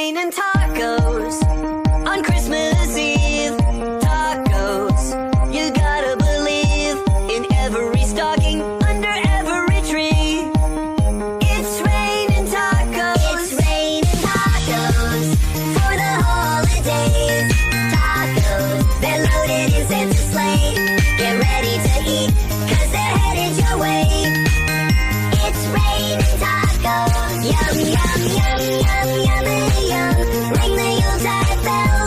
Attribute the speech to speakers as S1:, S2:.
S1: raining tacos on Christmas Eve. Tacos, you gotta believe in every stocking, under every tree. It's raining tacos. It's raining tacos for the holidays. Tacos, they're loaded in Santa's sleigh. Get ready to eat, 'cause they're headed your way. It's raining tacos. Yum, yum, yum, yum, yum, yum. Ring the Yuletide bell.